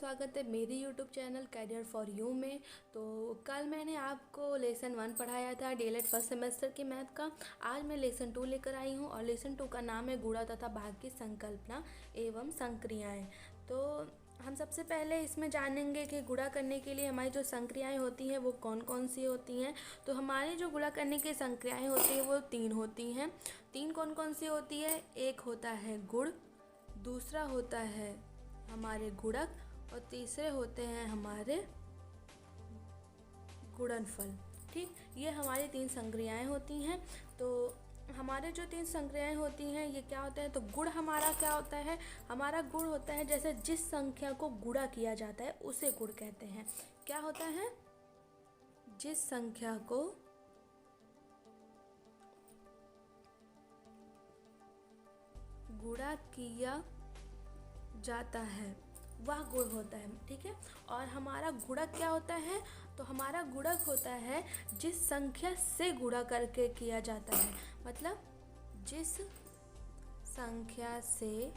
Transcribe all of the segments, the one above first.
स्वागत है मेरी YouTube channel career for you में। तो कल मैंने आपको लेसन 1 पढ़ाया था डीएलएड फर्स्ट सेमेस्टर की मैथ का। आज मैं लेसन 2 लेकर आई हूँ और लेसन 2 का नाम है गुणा तथा भाग की संकल्पना एवं संक्रियाएं। तो हम सबसे पहले इसमें जानेंगे कि गुणा करने के लिए हमारी जो संक्रियाएं होती हैं वो कौन कौन सी होती हैं। तो हमारी जो गुणा करने की संक्रियाएं होती हैं वो 3 होती हैं। 3 कौन कौन सी होती है? एक होता है गुण, दूसरा होता है हमारे गुणक और तीसरे होते हैं हमारे गुणनफल। ठीक, ये हमारी 3 संक्रियाएं होती हैं। तो हमारे जो 3 संक्रियाएं होती हैं ये क्या होता है? तो गुण हमारा क्या होता है? हमारा गुण होता है जैसे जिस संख्या को गुणा किया जाता है उसे गुण कहते हैं। क्या होता है? जिस संख्या को गुणा किया जाता है वह गुण होता है। ठीक है, और हमारा गुणक क्या होता है? तो हमारा गुणक होता है जिस संख्या से गुणा करके किया जाता है, मतलब जिस संख्या से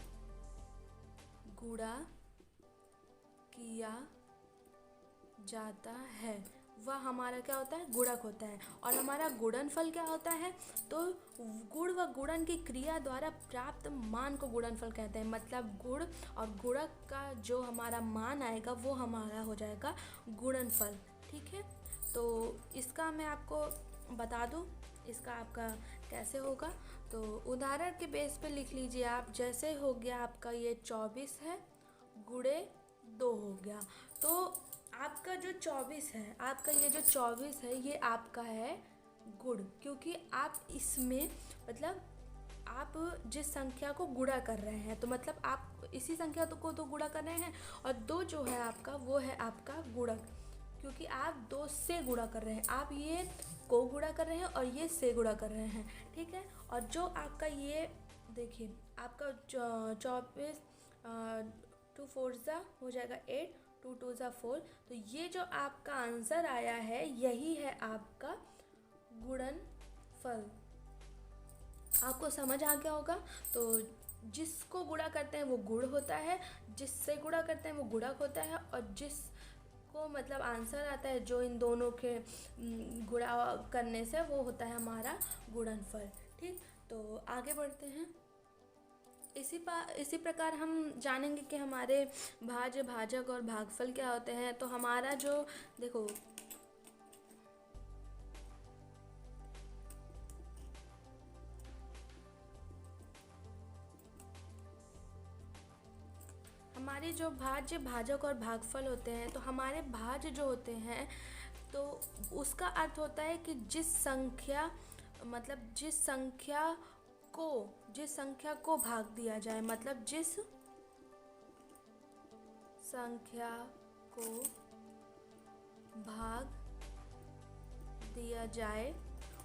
गुणा किया जाता है वह हमारा क्या होता है? गुणक होता है। और हमारा गुणनफल क्या होता है? तो गुण व गुणन की क्रिया द्वारा प्राप्त मान को गुणनफल कहते हैं, मतलब गुण और गुणक का जो हमारा मान आएगा वो हमारा हो जाएगा गुणनफल। ठीक है, तो इसका मैं आपको बता दूं इसका आपका कैसे होगा। तो उदाहरण के बेस पे लिख लीजिए आप। जैसे हो गया आपका ये 24 है गुणे 2 हो गया। तो आपका जो 24 है, आपका ये जो 24 है ये आपका है गुण, क्योंकि आप इसमें मतलब आप जिस संख्या को गुणा कर रहे हैं तो मतलब आप इसी संख्या को तो गुणा कर रहे हैं। और 2 जो है आपका वो है आपका गुणक, क्योंकि आप 2 से गुणा कर रहे हैं। आप ये को गुणा कर रहे हैं और ये से गुणा कर रहे हैं। ठीक है, और जो आपका ये देखिए आपका 24 2 4 हो जाएगा 8, 2 2 4। तो ये जो आपका आंसर आया है यही है आपका गुणनफल। आपको समझ आ गया होगा। तो जिसको गुणा करते हैं वो गुण होता है, जिससे गुणा करते हैं वो गुणक होता है, और जिसको मतलब आंसर आता है जो इन दोनों के गुणा करने से वो होता है हमारा गुणनफल। ठीक, तो आगे बढ़ते हैं। इसी प्रकार हम जानेंगे कि हमारे भाज्य, भाजक और भागफल क्या होते हैं। तो हमारा जो देखो हमारे जो भाज्य, भाजक और भागफल होते हैं, तो हमारे भाज्य जो होते हैं तो उसका अर्थ होता है कि जिस संख्या मतलब जिस संख्या को भाग दिया जाए, मतलब जिस संख्या को भाग दिया जाए।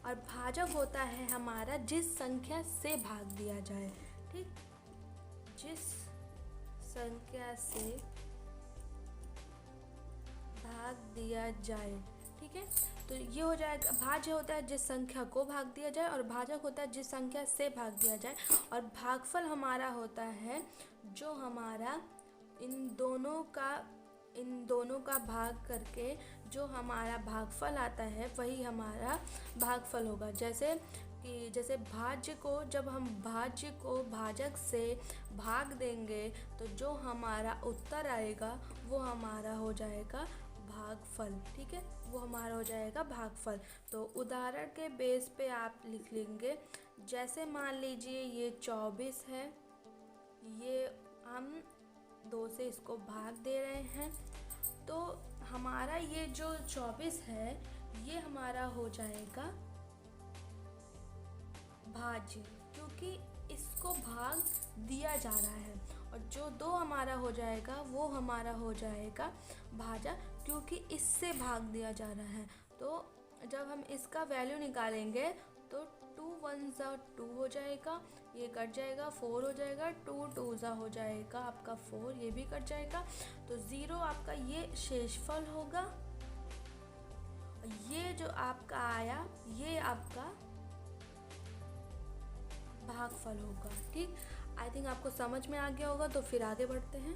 और भाजक होता है हमारा जिस संख्या से भाग दिया जाए। ठीक, जिस संख्या से भाग दिया जाए। ठीक है, तो ये हो जाएगा भाज्य होता है जिस संख्या को भाग दिया जाए, और भाजक होता है जिस संख्या से भाग दिया जाए। और भागफल हमारा होता है जो हमारा इन दोनों का भाग करके जो हमारा भागफल आता है वही हमारा भागफल होगा। जैसे भाज्य को जब हम भाज्य को भाजक से भाग देंगे तो जो हमारा उत्तर आएगा वो हमारा हो जाएगा भागफल। ठीक है, वो हमारा हो जाएगा भागफल। तो उदाहरण के बेस पे आप लिख लेंगे। जैसे मान लीजिए ये 24 है, ये हम 2 से इसको भाग दे रहे हैं, तो हमारा ये जो 24 है ये हमारा हो जाएगा भाज्य, क्योंकि इसको भाग दिया जा रहा है। और जो 2 हमारा हो जाएगा वो हमारा हो जाएगा भाजक, क्योंकि इससे भाग दिया जा रहा है। तो जब हम इसका वैल्यू निकालेंगे तो 2 1 2 हो जाएगा, ये कट जाएगा, 4 हो जाएगा, 2 2 हो जाएगा आपका 4, ये भी कट जाएगा, तो 0 आपका ये शेषफल होगा। ये जो आपका आया ये आपका भागफल होगा। ठीक, आई थिंक आपको समझ में आ गया होगा। तो फिर आगे बढ़ते हैं।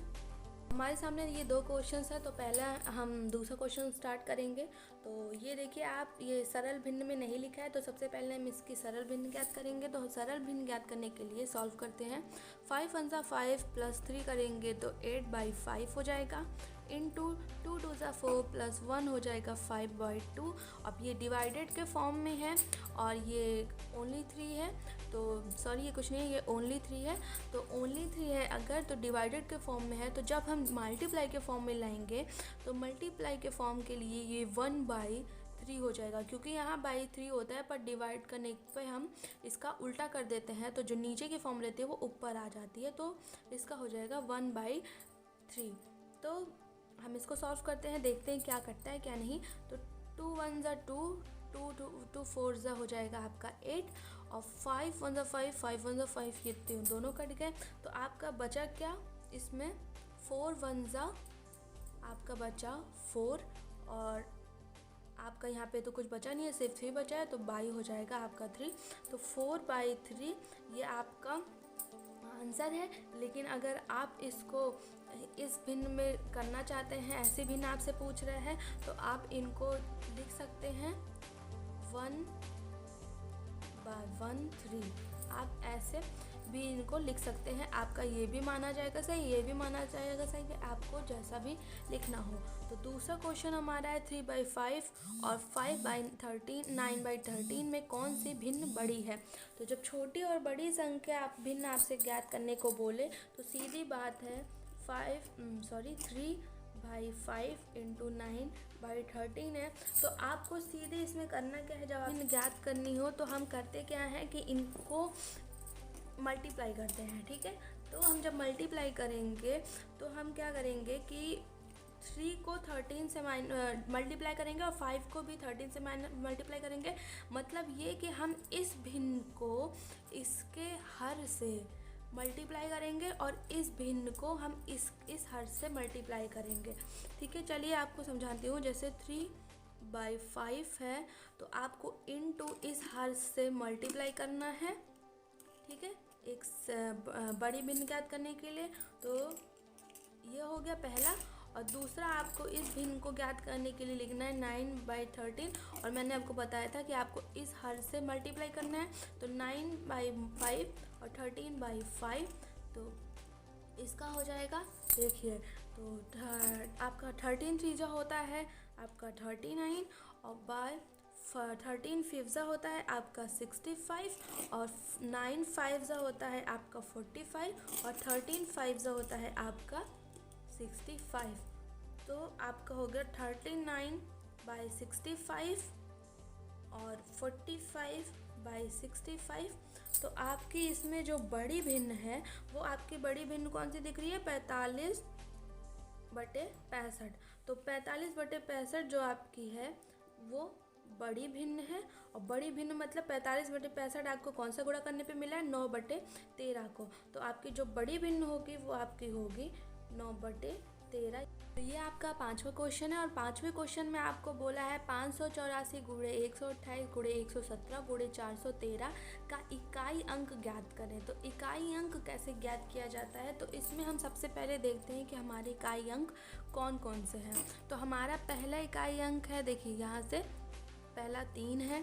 हमारे सामने ये दो क्वेश्चंस है, तो पहला हम दूसरा क्वेश्चन स्टार्ट करेंगे। तो ये देखिए आप, ये सरल भिन्न में नहीं लिखा है, तो सबसे पहले हम इसकी सरल भिन्न ज्ञात करेंगे। तो सरल भिन्न ज्ञात करने के लिए सॉल्व करते हैं। 5 वन ज़ा 5 प्लस 3 करेंगे तो 8/5 हो जाएगा, इंटू 2 2 ज़ा 4 प्लस 1 हो जाएगा 5/2। अब ये डिवाइडेड के फॉर्म में है और ये ओनली 3 है, तो सॉरी ये कुछ नहीं है, ये ओनली 3 है। तो ओनली 3 है अगर, तो डिवाइडेड के फॉर्म में है। तो जब हम मल्टीप्लाई के फॉर्म में लाएंगे तो मल्टीप्लाई के फॉर्म के लिए ये 1/3 हो जाएगा, क्योंकि यहाँ बाई 3 होता है, पर डिवाइड करने पे हम इसका उल्टा कर देते हैं, तो जो नीचे की फॉर्म रहती है वो ऊपर आ जाती है, तो इसका हो जाएगा 1/3। तो हम इसको सॉल्व करते हैं, देखते हैं क्या करता है क्या नहीं। तो 2 1 ज़ा 2, 2 4 ज़ा हो जाएगा आपका 8, और 5 1 ज़ा 5, 5 1 ज़ा 5, ये दोनों कट गए। तो आपका बचा क्या इसमें, 4 1 ज़ा आपका बचा 4, और आपका यहाँ पे तो कुछ बचा नहीं है, सिर्फ 3 बचा है, तो बाई हो जाएगा आपका 3। तो 4/3 ये आपका आंसर है। लेकिन अगर आप इसको इस भिन्न में करना चाहते हैं, ऐसे भिन्न आपसे पूछ रहे हैं, तो आप इनको लिख सकते हैं 1/13। आप ऐसे भी इनको लिख सकते हैं। आपका ये भी माना जाएगा सही, ये भी माना जाएगा सही, कि आपको जैसा भी लिखना हो। तो दूसरा क्वेश्चन हमारा है 3/5 और 5/13, 9/13 में कौन सी भिन्न बड़ी है। तो जब छोटी और बड़ी संख्या आप भिन्न आपसे ज्ञात करने को बोले, तो सीधी बात है 3/5 इंटू 9/13 है। तो आपको सीधे इसमें करना क्या है, जब आप ज्ञात करनी हो तो हम करते क्या है कि इनको मल्टीप्लाई करते हैं, ठीक है। तो हम जब मल्टीप्लाई करेंगे तो हम क्या करेंगे कि 3 को 13 से मल्टीप्लाई करेंगे और 5 को भी 13 से मल्टीप्लाई करेंगे। मतलब ये कि हम इस भिन्न को इसके हर से मल्टीप्लाई करेंगे और इस भिन्न को हम इस हर से मल्टीप्लाई करेंगे, ठीक है। चलिए आपको समझाती हूँ। जैसे 3/5 है, तो आपको इनटू इस हर से मल्टीप्लाई करना है, ठीक है, एक बड़ी भिन्न ज्ञात करने के लिए। तो ये हो गया पहला। और दूसरा आपको इस भिन्न को ज्ञात करने के लिए लिखना है 9/13, और मैंने आपको बताया था कि आपको इस हर से मल्टीप्लाई करना है। तो 9/5 और 13/5, तो इसका हो जाएगा, देखिए, तो आपका 13 3 होता है आपका 39, और बाय 13 5 होता है आपका 65, और 9 5 होता है आपका 45, और 13 5 होता है आपका 65। तो आपका हो गया 39/65 और 45/65। तो आपकी इसमें जो बड़ी भिन्न है, वो आपकी बड़ी भिन्न कौन सी दिख रही है, 45/65। तो 45/65 जो आपकी है वो बड़ी भिन्न है। और बड़ी भिन्न मतलब 45/65 आपको कौन सा गुणा करने पे मिला है, 9/13 को। तो आपकी जो बड़ी भिन्न होगी वो आपकी होगी 9/13। तो ये आपका 5वां क्वेश्चन है। और 5वें क्वेश्चन में आपको बोला है 584 गुणे 128 गुणे 117 गुणे 413 का इकाई अंक ज्ञात करें। तो इकाई अंक कैसे ज्ञात किया जाता है, तो इसमें हम सबसे पहले देखते हैं कि हमारे इकाई अंक कौन कौन से हैं। तो हमारा पहला इकाई अंक है, देखिए यहाँ से पहला 3 है,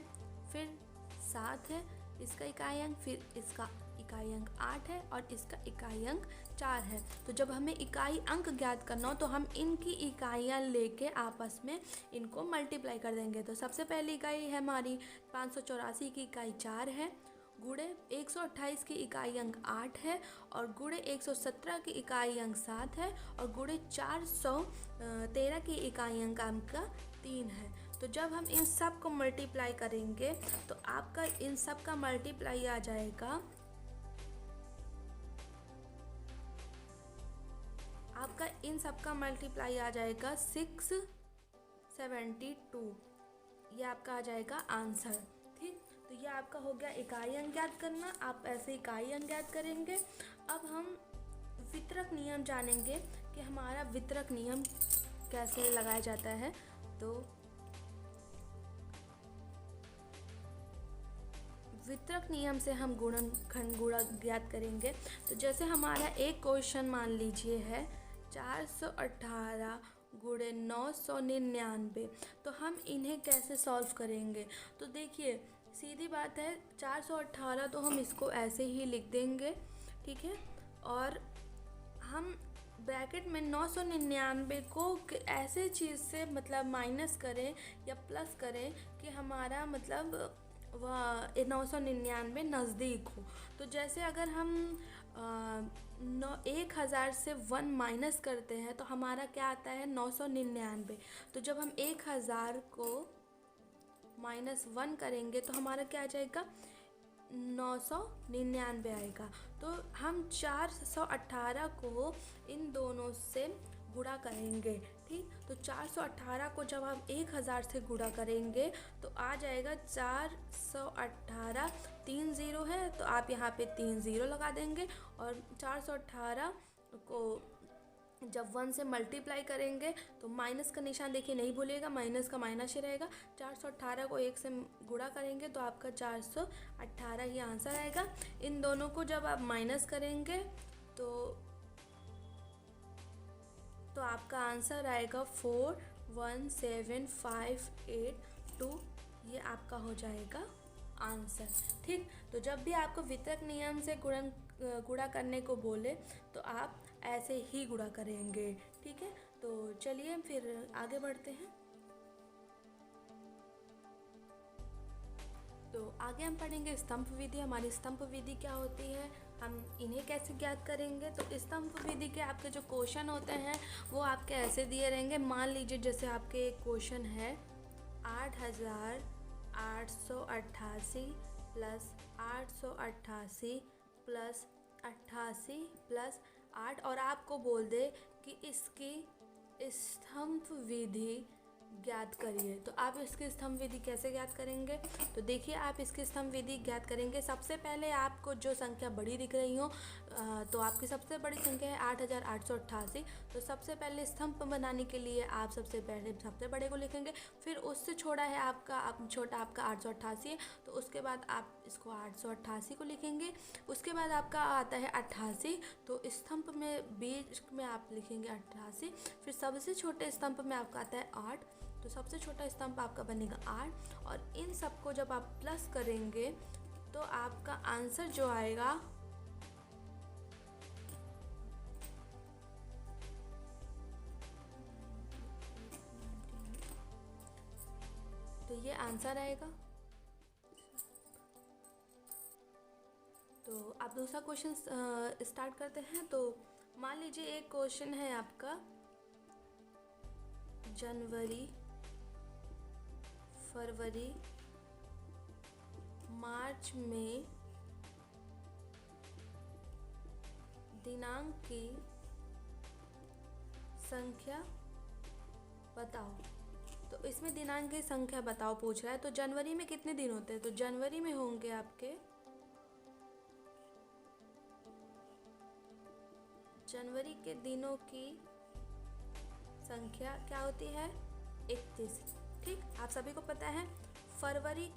फिर 7 है इसका इकाई अंक, फिर इसका इकाई अंक 8 है, और इसका इकाई अंक 4 है। तो जब हमें इकाई अंक ज्ञात करना हो तो हम इनकी इकाइयाँ लेके आपस में इनको मल्टीप्लाई कर देंगे। तो सबसे पहली इकाई है हमारी 584 की इकाई 4 है, गुणे 128 की इकाई अंक 8 है, और गुणे 117 की इकाई अंक 7 है, और गुणे 413 की इकाई अंक आपका 3 है। तो जब हम इन सब को मल्टीप्लाई करेंगे तो आपका इन सब का मल्टीप्लाई आ जाएगा, आपका इन सब का मल्टीप्लाई आ जाएगा 672। ये आपका आ जाएगा आंसर, ठीक। तो ये आपका हो गया इकाई अंक ज्ञात करना। आप ऐसे इकाई अंक ज्ञात करेंगे। अब हम वितरक नियम जानेंगे कि हमारा वितरक नियम कैसे लगाया जाता है। तो वितरक नियम से हम गुणनखंड गुणा ज्ञात करेंगे। तो जैसे हमारा एक क्वेश्चन मान लीजिए है 418 गुणे 999। तो हम इन्हें कैसे सॉल्व करेंगे? तो देखिए सीधी बात है, 418 तो हम इसको ऐसे ही लिख देंगे, ठीक है। और हम ब्रैकेट में 999 को ऐसे चीज़ से मतलब माइनस करें या प्लस करें कि हमारा मतलब वह 999 नज़दीक हो। तो जैसे अगर हम 1000 से 1 माइनस करते हैं तो हमारा क्या आता है 999। तो जब हम 1000 को -1 करेंगे तो हमारा क्या आ जाएगा 999 आएगा। तो हम 418 को इन दोनों से गुणा करेंगे, ठीक। तो 418 को जब हम 1000 से गुणा करेंगे तो आ जाएगा 418, 3 ज़ीरो है तो आप यहाँ पे 3 ज़ीरो लगा देंगे। और 418 को जब 1 से मल्टीप्लाई करेंगे तो माइनस का निशान देखिए नहीं भूलिएगा, माइनस का माइनस ही रहेगा। 418 को 1 से गुणा करेंगे तो आपका 418 ही आंसर आएगा। इन दोनों को जब आप माइनस करेंगे तो आपका आंसर आएगा 417582। ये आपका हो जाएगा आंसर, ठीक। तो जब भी आपको वितरक नियम से गुणा करने को बोले तो आप ऐसे ही गुणा करेंगे, ठीक है। तो चलिए फिर आगे बढ़ते हैं। तो आगे हम पढ़ेंगे स्तंभ विधि। हमारी स्तंभ विधि क्या होती है, हम इन्हें कैसे ज्ञात करेंगे। तो स्तंभ विधि के आपके जो क्वेश्चन होते हैं वो आपके ऐसे दिए रहेंगे। मान लीजिए जैसे आपके क्वेश्चन है 8888 प्लस 888 प्लस 88 प्लस 8 और आपको बोल दे कि इसकी स्तंभ विधि ज्ञात करिए। तो आप इसकी स्तंभ विधि कैसे ज्ञात करेंगे? तो देखिए आप इसकी स्तंभ विधि ज्ञात करेंगे। सबसे पहले आपको जो संख्या बड़ी दिख रही हो तो आपकी सबसे बड़ी संख्या है 8888। तो सबसे पहले स्तंभ बनाने के लिए आप सबसे पहले सबसे बड़े को लिखेंगे, फिर उससे छोटा है आपका छोटा आपका 888 है तो उसके बाद आप इसको 888 को लिखेंगे। उसके बाद आपका आता है 88, तो स्तंभ में बीच में आप लिखेंगे 88। फिर सबसे छोटे स्तंभ में आपका आता है 8, तो सबसे छोटा स्तंभ आपका बनेगा 8। और इन सबको जब आप प्लस करेंगे तो आपका आंसर जो आएगा तो ये आंसर आएगा। तो आप दूसरा क्वेश्चन स्टार्ट करते हैं। तो मान लीजिए एक क्वेश्चन है आपका जनवरी, फरवरी, मार्च में दिनांक की संख्या बताओ। तो इसमें दिनांक की संख्या बताओ पूछ रहा है। तो जनवरी में कितने दिन होते हैं? तो जनवरी में होंगे आपके जनवरी के दिनों की संख्या क्या होती है 31, ठीक। आप सभी को पता है। फरवरी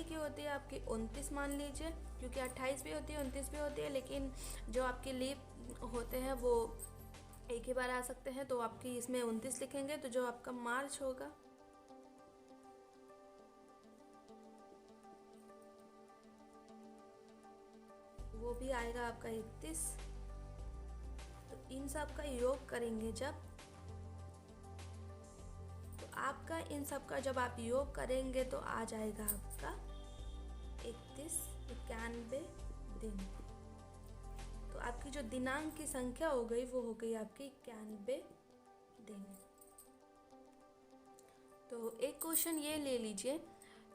की होती है आपकी 29 मान लीजिए, क्योंकि 28 भी होती है 29 भी होती है, लेकिन जो आपके लीप होते हैं वो एक ही बार आ सकते हैं। तो आपकी इसमें 29 लिखेंगे। तो जो आपका मार्च होगा वो भी आएगा आपका 31। तो इन सब का योग करेंगे जब, तो आपका इन सब का जब आप योग करेंगे तो आ जाएगा आपका 91 दिन। तो आपकी जो दिनांक की संख्या हो गई वो हो गई आपकी 91 दिन। तो एक क्वेश्चन ये ले लीजिए।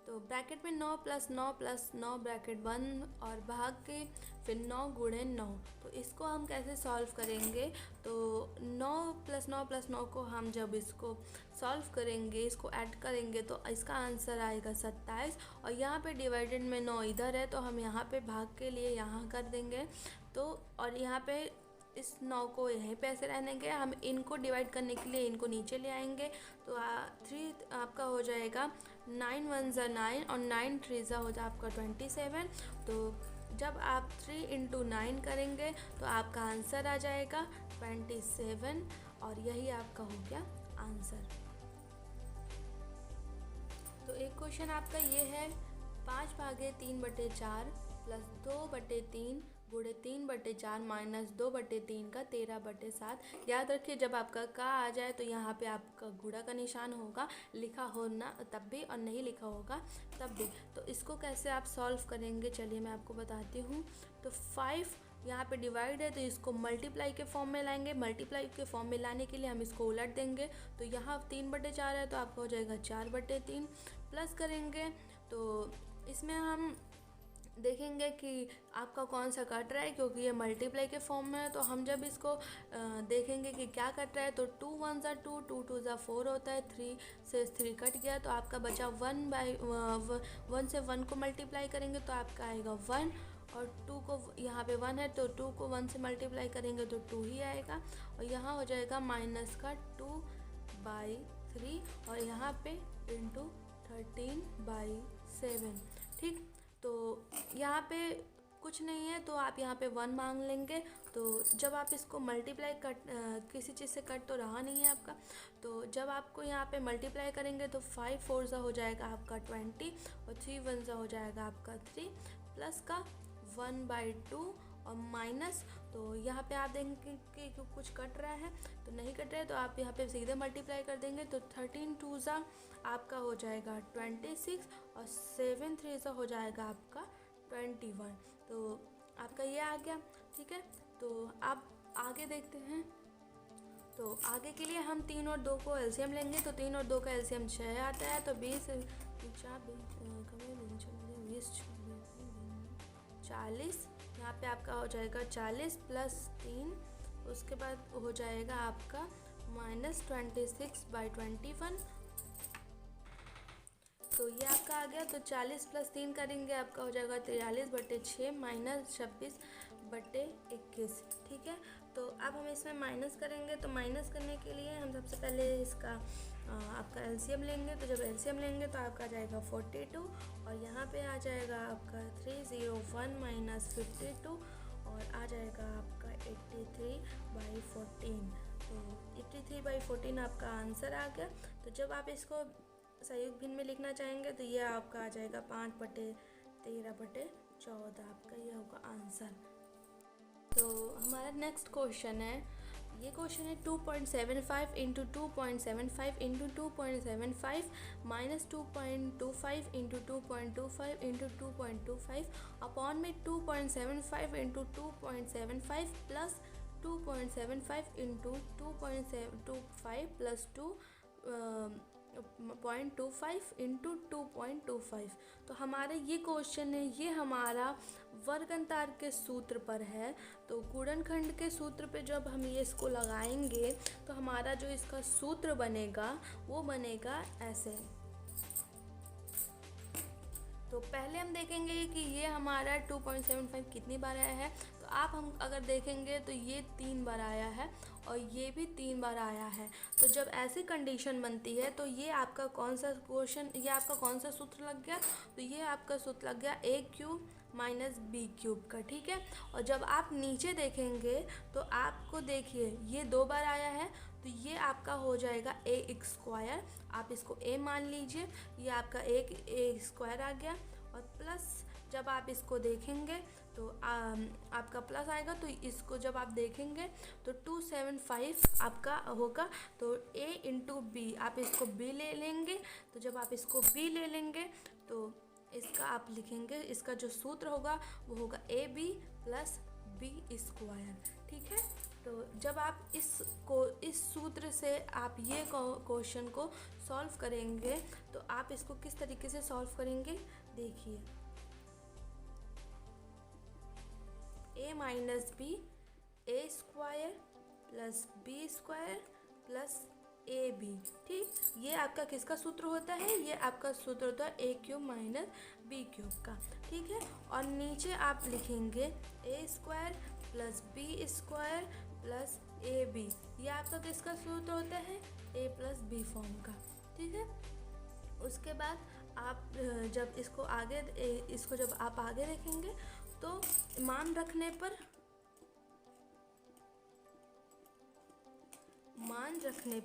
तो ब्रैकेट में 9 + 9 + 9 ब्रैकेट बंद और भाग के फिर 9 × 9। तो इसको हम कैसे सॉल्व करेंगे? तो 9 + 9 + 9 को हम जब इसको सॉल्व करेंगे, इसको ऐड करेंगे तो इसका आंसर आएगा 27। और यहाँ पे डिवाइडेड में 9 इधर है तो हम यहाँ पे भाग के लिए यहाँ कर देंगे। तो और यहाँ पे इस 9 को यहीं पे ऐसे रहने देंगे। हम इनको डिवाइड करने के लिए इनको नीचे ले आएंगे। तो 3 आपका हो जाएगा 9 × 1 = 9 और 9 × 3 = हो जाए आपका 27। तो जब आप 3 इंटू 9 करेंगे तो आपका आंसर आ जाएगा 27 और यही आपका हो गया आंसर। तो एक क्वेश्चन आपका ये है 5/3/4 प्लस 2/3 गुणे 3/4 माइनस 2/3 का 13/7। याद रखिए जब आपका का आ जाए तो यहाँ पे आपका गुणा का निशान होगा, लिखा होना तब भी और नहीं लिखा होगा तब भी। तो इसको कैसे आप सॉल्व करेंगे चलिए मैं आपको बताती हूँ। तो 5 यहाँ पे डिवाइड है तो इसको मल्टीप्लाई के फॉर्म में लाएंगे। मल्टीप्लाई के फॉर्म में लाने के लिए हम इसको उलट देंगे। तो यहाँ 3/4 है तो आपका हो जाएगा 4/3। प्लस करेंगे तो इसमें हम देखेंगे कि आपका कौन सा कट रहा है, क्योंकि ये मल्टीप्लाई के फॉर्म में है। तो हम जब इसको देखेंगे कि क्या कट रहा है तो 2 1 ज़ा 2, 2 2 ज़ा 4 होता है। 3 से 3 कट गया तो आपका बचा 1 से 1 को मल्टीप्लाई करेंगे तो आपका आएगा 1, और 2 को यहाँ पे 1 है तो 2 को 1 से मल्टीप्लाई करेंगे तो 2 ही आएगा, और यहाँ हो जाएगा माइनस का 2/3 और यहाँ पे इंटू 13/7। ठीक, तो यहाँ पे कुछ नहीं है तो आप यहाँ पे 1 मांग लेंगे। तो जब आप इसको मल्टीप्लाई किसी चीज़ से कट तो रहा नहीं है आपका, तो जब आपको यहाँ पे मल्टीप्लाई करेंगे तो 5 4 ज़ा हो जाएगा आपका 20 और 3 1 ज़ा हो जाएगा आपका 3, प्लस का 1/2 और माइनस। तो यहाँ पे आप देखेंगे कि कुछ कट रहा है तो नहीं कट रहा है तो आप यहाँ पे सीधे मल्टीप्लाई कर देंगे। तो 13 2 ज़ा आपका हो जाएगा 26 और 7 3 ज़ा हो जाएगा आपका 21। तो आपका ये आ गया। ठीक है, तो आप आगे देखते हैं। तो आगे के लिए हम 3 और 2 को एलसीएम लेंगे। तो 3 और 2 का एलसीएम 6 आता है। तो 20 40, यहाँ पे आपका हो जाएगा 40 प्लस 3, उसके बाद हो जाएगा आपका -26/21। तो ये आपका आ गया। तो 40 प्लस 3 करेंगे आपका हो जाएगा 43/6 माइनस 26/21। ठीक है, तो अब हम इसमें माइनस करेंगे। तो माइनस करने के लिए हम सबसे पहले इसका आपका एलसीएम लेंगे। तो जब एलसीएम लेंगे तो आपका आ जाएगा 42 और यहाँ पे आ जाएगा आपका 301 माइनस 52 और आ जाएगा आपका 83/14। तो 83/14 आपका आंसर आ गया। तो जब आप इसको संयुक्त भिन्न में लिखना चाहेंगे तो ये आपका आ जाएगा 5/13/14 आपका ये होगा आंसर। तो हमारा नेक्स्ट क्वेश्चन है, ये क्वेश्चन है 2.75 into 2.75 into 2.75 minus 2.25 into 2.25 into 2.25 upon में 2.75 into 2.75 plus 2.75 into 2.25 plus 2.25 into 2.25। तो हमारा ये क्वेश्चन है, ये हमारा वर्गांतर के सूत्र पर है। तो गुणनखंड के सूत्र पे जब हम ये इसको लगाएंगे तो हमारा जो इसका सूत्र बनेगा वो बनेगा ऐसे। तो पहले हम देखेंगे कि ये हमारा 2.75 कितनी बार आया है। तो आप हम अगर देखेंगे तो ये 3 बार आया है और ये भी 3 बार आया है। तो जब ऐसी कंडीशन बनती है तो ये आपका कौन सा क्वेश्चन, ये आपका कौन सा सूत्र लग गया, तो ये आपका सूत्र लग गया a³ माइनस b³ का। ठीक है, और जब आप नीचे देखेंगे तो आपको देखिए ये 2 बार आया है तो ये आपका हो जाएगा a²। आप इसको a मान लीजिए, ये आपका एक a² आ गया। और प्लस जब आप इसको देखेंगे तो आपका प्लस आएगा। तो इसको जब आप देखेंगे तो 275 आपका होगा। तो a इंटू बी, आप इसको b ले लेंगे। तो जब आप इसको b ले लेंगे तो इसका आप लिखेंगे, इसका जो सूत्र होगा वो होगा ab प्लस b²। ठीक है, तो जब आप इस सूत्र से आप ये क्वेश्चन को सॉल्व करेंगे तो आप इसको किस तरीके से सॉल्व करेंगे देखिए। a minus B a² plus b² plus ab। ठीक, ये आपका किसका सूत्र होता है, ये आपका सूत्र होता है a³ माइनस b³ का। ठीक है, और नीचे आप लिखेंगे a² plus b² plus ab। ये आपका किसका सूत्र होता है, a प्लस b फॉर्म का। ठीक है, उसके बाद आप जब इसको जब आप आगे देखेंगे तो मान रखने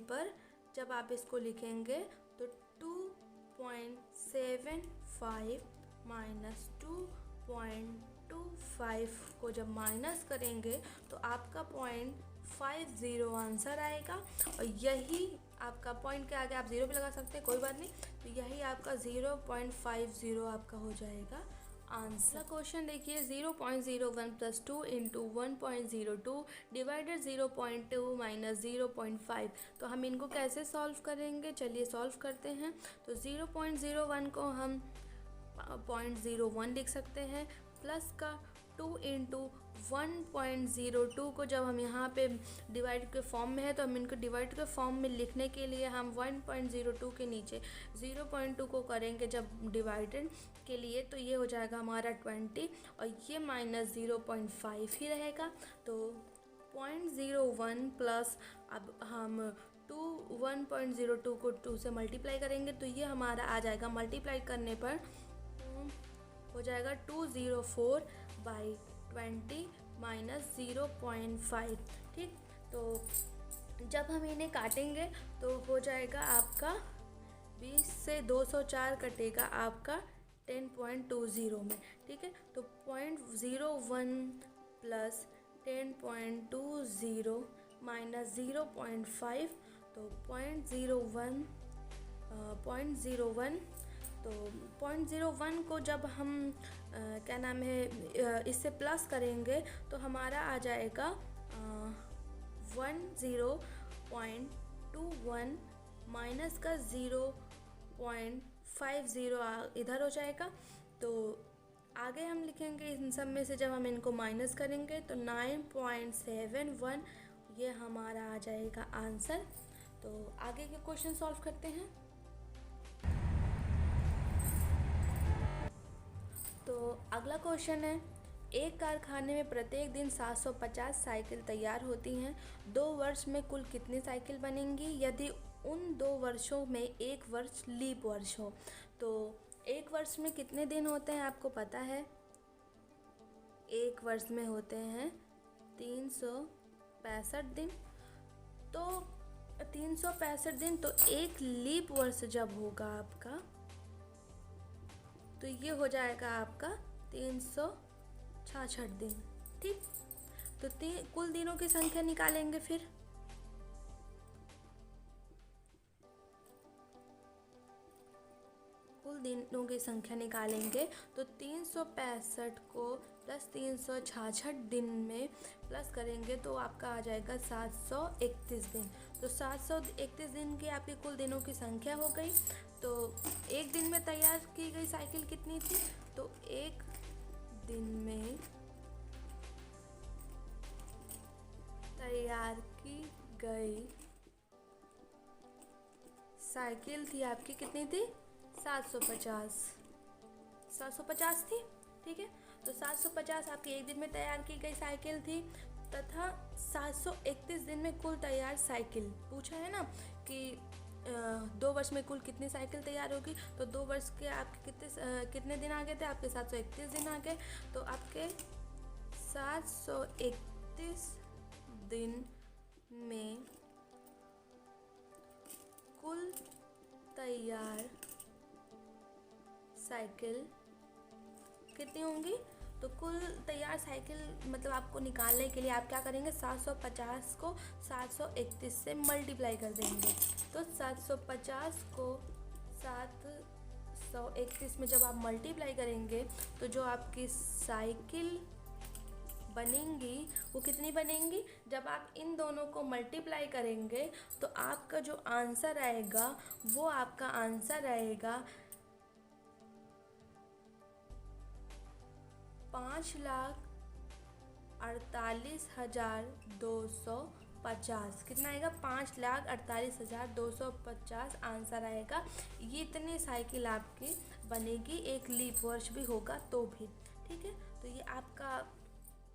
पर जब आप इसको लिखेंगे तो 2.75 माइनस 2.25 को जब माइनस करेंगे तो आपका 0.50 आंसर आएगा। और यही आपका पॉइंट के आगे आप 0 भी लगा सकते हैं, कोई बात नहीं। तो यही आपका 0.50 आपका हो जाएगा आंसर। क्वेश्चन देखिए, 0.01 प्लस 2 इंटू 1.02 डिवाइडेड 0.2 माइनस 0.5। तो हम इनको कैसे सॉल्व करेंगे, चलिए सॉल्व करते हैं। तो 0.01 को हम 0.01 लिख सकते हैं, प्लस का 2 इंटू 1.02 को जब हम यहाँ पे डिवाइड के फॉर्म में है तो हम इनको डिवाइड के फॉर्म में लिखने के लिए हम 1.02 के नीचे 0.2 को करेंगे जब डिवाइडेड के लिए, तो ये हो जाएगा हमारा 20 और ये माइनस 0.5 ही रहेगा। तो 0.01 प्लस अब हम 1.02 को 2 से मल्टीप्लाई करेंगे तो ये हमारा आ जाएगा, मल्टीप्लाई करने पर हो जाएगा 204/20 माइनस 0.5। ठीक, तो जब हम इन्हें काटेंगे तो हो जाएगा आपका 20 से 204 कटेगा आपका 10.20 में। ठीक है, तो 0.01 प्लस 10.20 माइनस 0.5, तो 0.01 तो 0.01 को जब हम क्या नाम है इससे प्लस करेंगे तो हमारा आ जाएगा 10.21 माइनस का 0.50 इधर हो जाएगा। तो आगे हम लिखेंगे इन सब में से जब हम इनको माइनस करेंगे तो 9.71 ये हमारा आ जाएगा आंसर। तो आगे के क्वेश्चन सॉल्व करते हैं। तो अगला क्वेश्चन है, एक कारखाने में प्रत्येक दिन 750 साइकिल तैयार होती हैं। 2 वर्ष में कुल कितनी साइकिल बनेंगी यदि उन 2 वर्षों में एक वर्ष लीप वर्ष हो? तो एक वर्ष में कितने दिन होते हैं आपको पता है? एक वर्ष में होते हैं 365 दिन। तो 365 दिन, तो एक लीप वर्ष जब होगा आपका तो ये हो जाएगा आपका 366 दिन। ठीक, तो कुल दिनों की संख्या निकालेंगे। फिर कुल दिनों की संख्या निकालेंगे तो 365 को प्लस 366 दिन में प्लस करेंगे तो आपका आ जाएगा 731 दिन। तो 731 दिन की आपकी कुल दिनों की संख्या हो गई। तो एक दिन में तैयार की गई साइकिल कितनी थी? तो एक दिन में तैयार की गई साइकिल थी आपकी, कितनी थी? 750 थी। ठीक है, तो 750 आपकी एक दिन में तैयार की गई साइकिल थी तथा 731 दिन में कुल तैयार साइकिल पूछा है ना कि 2 वर्ष में कुल कितनी साइकिल तैयार होगी। तो 2 वर्ष के आपके कितने दिन आ गए थे? आपके 731 दिन आ गए। तो आपके 731 दिन में कुल तैयार साइकिल कितनी होंगी? तो कुल तैयार साइकिल मतलब आपको निकालने के लिए आप क्या करेंगे, 750 को 731 से मल्टीप्लाई कर देंगे। तो 750 को 731 में जब आप मल्टीप्लाई करेंगे तो जो आपकी साइकिल बनेंगी वो कितनी बनेंगी? जब आप इन दोनों को मल्टीप्लाई करेंगे तो आपका जो आंसर आएगा वो आपका आंसर आएगा 5,48,250। कितना आएगा? 5,48,250 आंसर आएगा। ये इतनी साइकिल आपकी बनेगी, एक लीप वर्ष भी होगा तो भी। ठीक है, तो ये आपका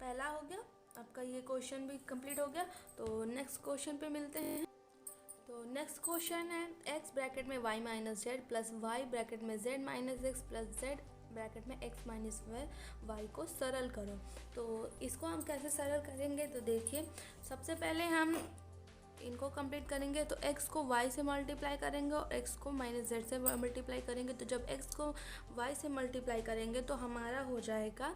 पहला हो गया, आपका ये क्वेश्चन भी कंप्लीट हो गया। तो नेक्स्ट क्वेश्चन पे मिलते हैं। तो नेक्स्ट क्वेश्चन है, x ब्रैकेट में y minus Z plus y bracket में z minus x plus z bracket में x माइनस वाई को सरल करो। तो इसको हम कैसे सरल करेंगे, तो देखिए सबसे पहले हम इनको कंप्लीट करेंगे। तो x को y से मल्टीप्लाई करेंगे और x को माइनस z से मल्टीप्लाई करेंगे। तो जब x को y से मल्टीप्लाई करेंगे तो हमारा हो जाएगा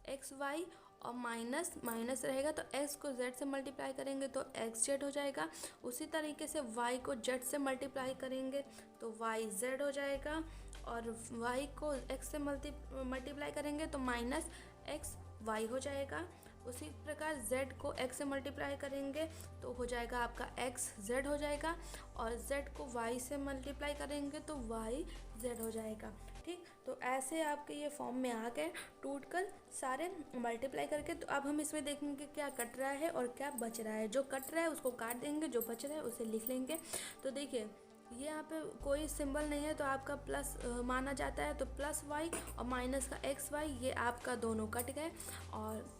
एक्स वाई, और माइनस माइनस रहेगा तो x को z से मल्टीप्लाई करेंगे तो x z हो जाएगा। उसी तरीके से y को z से मल्टीप्लाई करेंगे तो y z हो जाएगा, और y को x से मल्टीप्लाई करेंगे तो माइनस x y हो जाएगा। उसी प्रकार z को x से मल्टीप्लाई करेंगे तो हो जाएगा आपका x z हो जाएगा, और z को y से मल्टीप्लाई करेंगे तो y z हो जाएगा। ठीक, तो ऐसे आपके ये फॉर्म में आ गए टूट कर सारे मल्टीप्लाई करके। तो अब हम इसमें देखेंगे क्या कट रहा है और क्या बच रहा है। जो कट रहा है उसको काट देंगे, जो बच रहा है उसे लिख लेंगे। तो देखिए ये यहाँ पे कोई सिंबल नहीं है तो आपका प्लस माना जाता है। तो प्लस वाई और माइनस का एक्स वाई ये आपका दोनों कट गए, और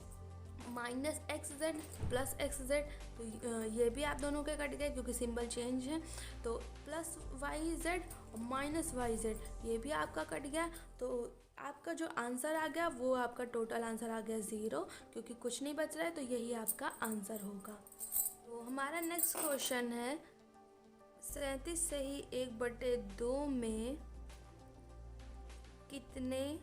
minus x Z plus x Z तो ये भी आप दोनों के कट गए क्योंकि सिंबल चेंज है। तो प्लस वाई जेड और माइनस वाई जेड ये भी आपका कट गया। तो आपका जो आंसर आ गया वो आपका टोटल आंसर आ गया 0, क्योंकि कुछ नहीं बच रहा है, तो यही आपका आंसर होगा। तो हमारा नेक्स्ट क्वेश्चन है 37 से ही 1/2 में कितने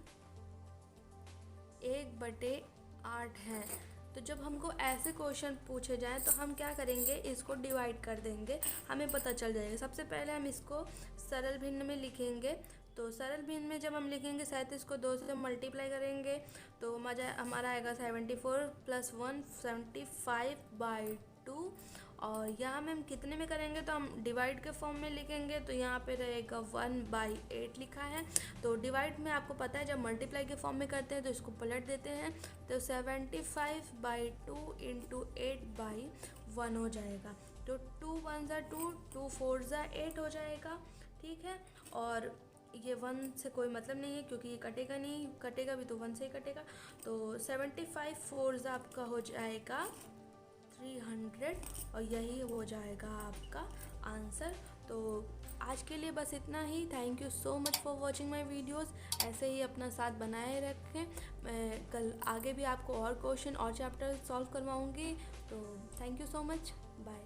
1/8 हैं। तो जब हमको ऐसे क्वेश्चन पूछे जाएं तो हम क्या करेंगे, इसको डिवाइड कर देंगे, हमें पता चल जाएगा। सबसे पहले हम इसको सरल भिन्न में लिखेंगे। तो सरल भिन्न में जब हम लिखेंगे 37 को 2 से मल्टीप्लाई करेंगे तो हमारा आएगा 74 + 1 75/2। और यहाँ में हम कितने में करेंगे तो हम डिवाइड के फॉर्म में लिखेंगे। तो यहाँ पे रहेगा 1/8 लिखा है। तो डिवाइड में आपको पता है जब मल्टीप्लाई के फॉर्म में करते हैं तो इसको पलट देते हैं। तो 75/2 × 8/1 हो जाएगा। तो 2 1 ज़ा 2, 2 4 ज़ा 8 हो जाएगा। ठीक है, और ये 1 से कोई मतलब नहीं है क्योंकि ये कटेगा नहीं, कटेगा भी तो 1 से ही कटेगा। तो 75 4 ज़ा आपका हो जाएगा 300, और यही हो जाएगा आपका आंसर। तो आज के लिए बस इतना ही। Thank you so much for watching my videos. ऐसे ही अपना साथ बनाए रखें। मैं कल आगे भी आपको और क्वेश्चन और चैप्टर सॉल्व करवाऊंगी। तो thank you so much, bye.